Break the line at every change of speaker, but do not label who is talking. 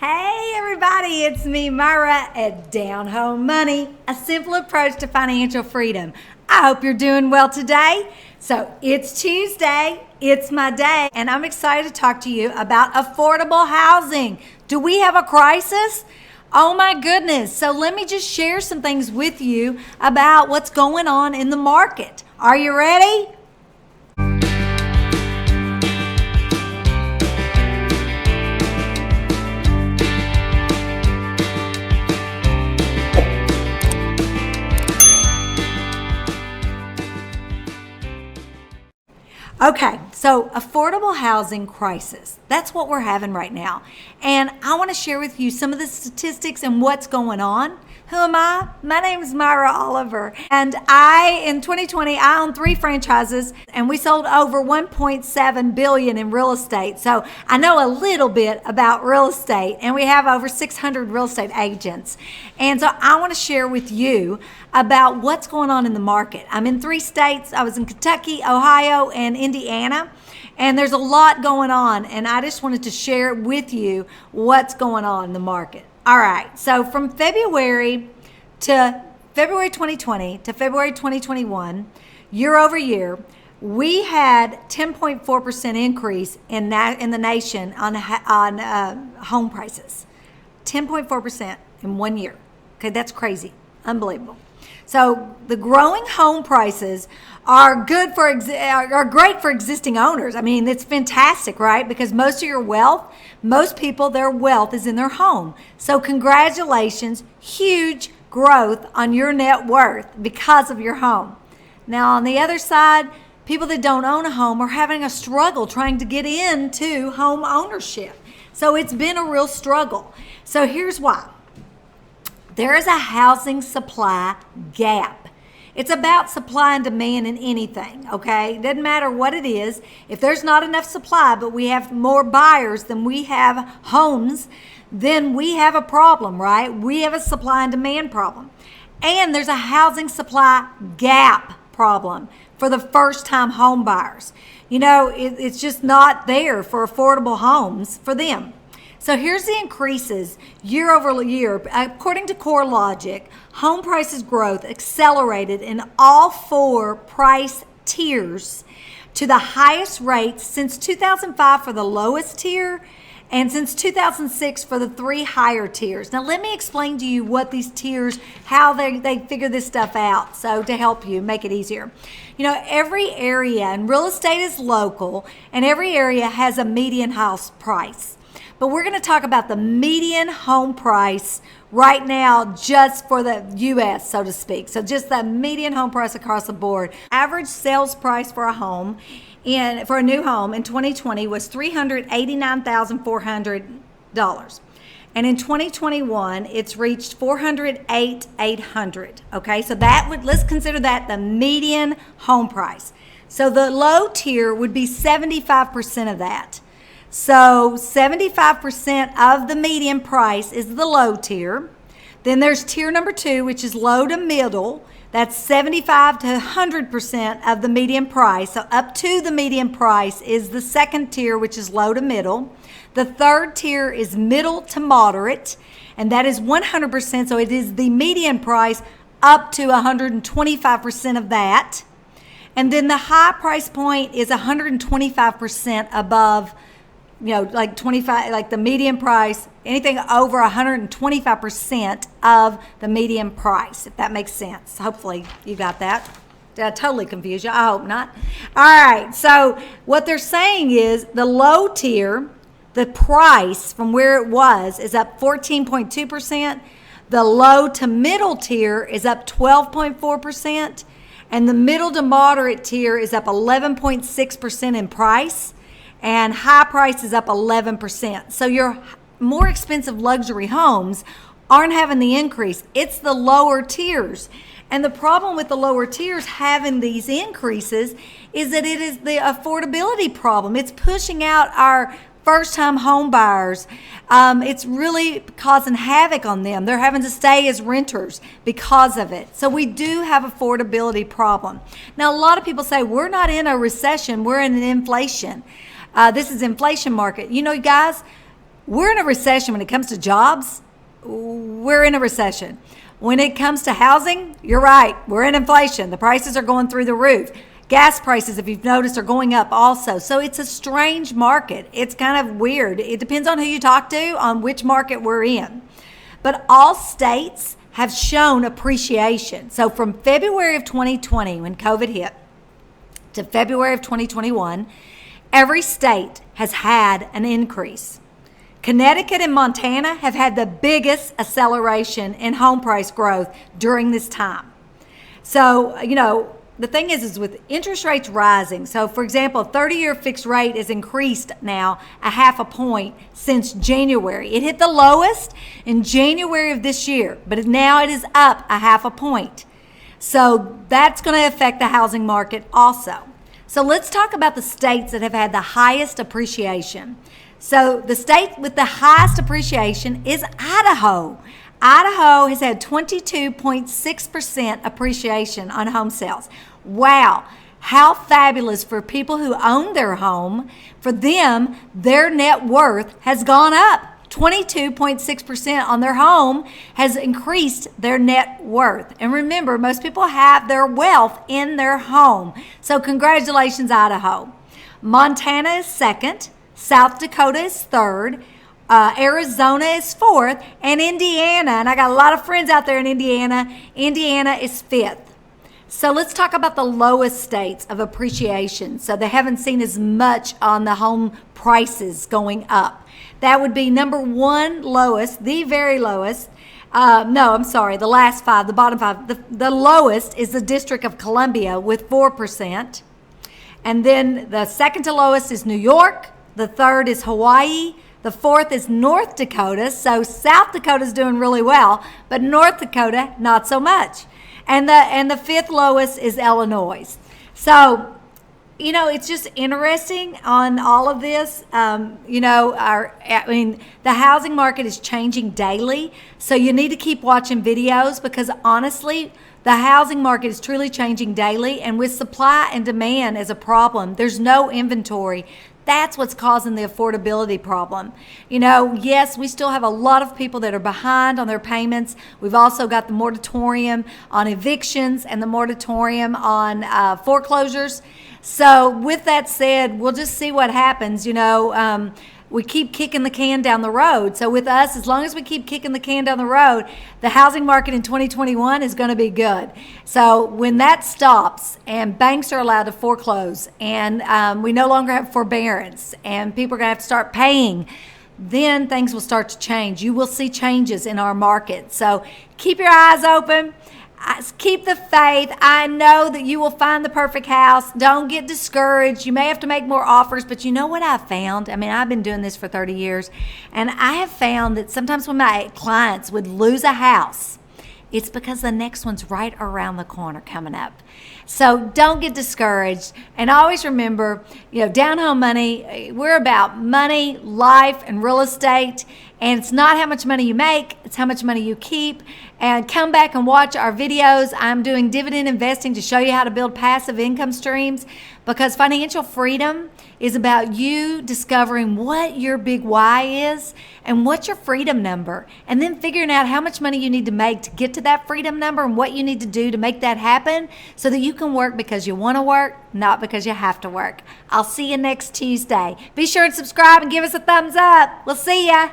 Hey everybody, it's me, Myra, at Down Home Money, a simple approach to financial freedom. I hope you're doing well today. So it's Tuesday, it's my day, and I'm excited to talk to you about affordable housing. Do we have a crisis? Oh my goodness. So let me just share some things with you about what's going on in the market. Are you ready? Okay, so affordable housing crisis. That's what we're having right now. And I want to share with you some of the statistics and what's going on. Who am I? My name is Myra Oliver. And in 2020, I owned 3 franchises and we sold over $1.7 billion in real estate. So I know a little bit about real estate, and we have over 600 real estate agents. And so I want to share with you about what's going on in the market. I'm in 3 states. I was in Kentucky, Ohio, and Indiana. And there's a lot going on, and I just wanted to share with you what's going on in the market. All right, so from February 2020 to February 2021, year over year, we had 10.4% increase in the nation on home prices. 10.4% in 1 year. Okay, that's crazy, unbelievable. So the growing home prices are great for existing owners. I mean, it's fantastic, right? Because most people, their wealth is in their home. So congratulations, huge growth on your net worth because of your home. Now, on the other side, people that don't own a home are having a struggle trying to get into home ownership. So it's been a real struggle. So here's why. There is a housing supply gap. It's about supply and demand in anything, okay? It doesn't matter what it is. If there's not enough supply, but we have more buyers than we have homes, then we have a problem, right? We have a supply and demand problem. And there's a housing supply gap problem for the first-time home buyers. You know, it's just not there for affordable homes for them. So here's the increases year over year. According to CoreLogic, home prices growth accelerated in all 4 price tiers to the highest rates since 2005 for the lowest tier and since 2006 for the 3 higher tiers. Now let me explain to you what these tiers, how they figure this stuff out, so to help you make it easier. You know, every area, and real estate is local, and every area has a median house price. But we're going to talk about the median home price right now just for the U.S., so to speak. So just the median home price across the board. Average sales price for a home for a new home in 2020 was $389,400. And in 2021, it's reached $408,800. Okay, so let's consider that the median home price. So the low tier would be 75% of that. So 75% of the median price is the low tier. Then there's tier number 2, which is low to middle. That's 75 to 100% of the median price. So up to the median price is the second tier, which is low to middle. The third tier is middle to moderate, and that is 100%. So it is the median price up to 125% of that. And then the high price point is 125% above, like 25, like the median price, anything over 125% of the median price, if that makes sense. Hopefully you got that. Did I totally confuse you? I hope not. All right, so what they're saying is the low tier, the price from where it was is up 14.2%. The low to middle tier is up 12.4%. And the middle to moderate tier is up 11.6% in price. And high price is up 11%. So your more expensive luxury homes aren't having the increase. It's the lower tiers. And the problem with the lower tiers having these increases is that it is the affordability problem. It's pushing out our first-time home buyers. It's really causing havoc on them. They're having to stay as renters because of it. So we do have affordability problem. Now, a lot of people say we're not in a recession, we're in an inflation. This is inflation market. You know, guys, we're in a recession when it comes to jobs. We're in a recession. When it comes to housing, you're right. We're in inflation. The prices are going through the roof. Gas prices, if you've noticed, are going up also. So it's a strange market. It's kind of weird. It depends on who you talk to, on which market we're in. But all states have shown appreciation. So from February of 2020, when COVID hit, to February of 2021, every state has had an increase. Connecticut and Montana have had the biggest acceleration in home price growth during this time. So, the thing is with interest rates rising, so for example, a 30-year fixed rate has increased now a half a point since January. It hit the lowest in January of this year, but now it is up a half a point. So that's going to affect the housing market also. So let's talk about the states that have had the highest appreciation. So the state with the highest appreciation is Idaho. Idaho has had 22.6% appreciation on home sales. Wow, how fabulous for people who own their home. For them, their net worth has gone up. 22.6% on their home has increased their net worth. And remember, most people have their wealth in their home. So congratulations, Idaho. Montana is second. South Dakota is third. Arizona is fourth, and Indiana, and I got a lot of friends out there in Indiana, Indiana is fifth. So let's talk about the lowest states of appreciation. So they haven't seen as much on the home prices going up. That would be number one lowest, the very lowest. The last five, the bottom five. The lowest is the District of Columbia with 4%. And then the second to lowest is New York. The third is Hawaii. The fourth is North Dakota. So South Dakota is doing really well, but North Dakota, not so much. And the fifth lowest is Illinois. So, it's just interesting on all of this. The housing market is changing daily. So you need to keep watching videos because honestly, the housing market is truly changing daily. And with supply and demand as a problem, there's no inventory. That's what's causing the affordability problem. Yes, we still have a lot of people that are behind on their payments. We've also got the moratorium on evictions and the moratorium on foreclosures. So with that said, we'll just see what happens. We keep kicking the can down the road. So with us, as long as we keep kicking the can down the road, the housing market in 2021 is going to be good. So when that stops and banks are allowed to foreclose and we no longer have forbearance and people are going to have to start paying, then things will start to change. You will see changes in our market. So keep your eyes open. Keep the faith. I know that you will find the perfect house. Don't get discouraged. You may have to make more offers, but you know what I've found? I've been doing this for 30 years, and I have found that sometimes when my clients would lose a house, it's because the next one's right around the corner coming up. So don't get discouraged. And always remember, Down Home Money, we're about money, life, and real estate. And it's not how much money you make, it's how much money you keep. And come back and watch our videos. I'm doing dividend investing to show you how to build passive income streams, because financial freedom is about you discovering what your big why is and what's your freedom number, and then figuring out how much money you need to make to get to that freedom number and what you need to do to make that happen so that you can work because you want to work, not because you have to work. I'll see you next Tuesday. Be sure and subscribe and give us a thumbs up. We'll see ya.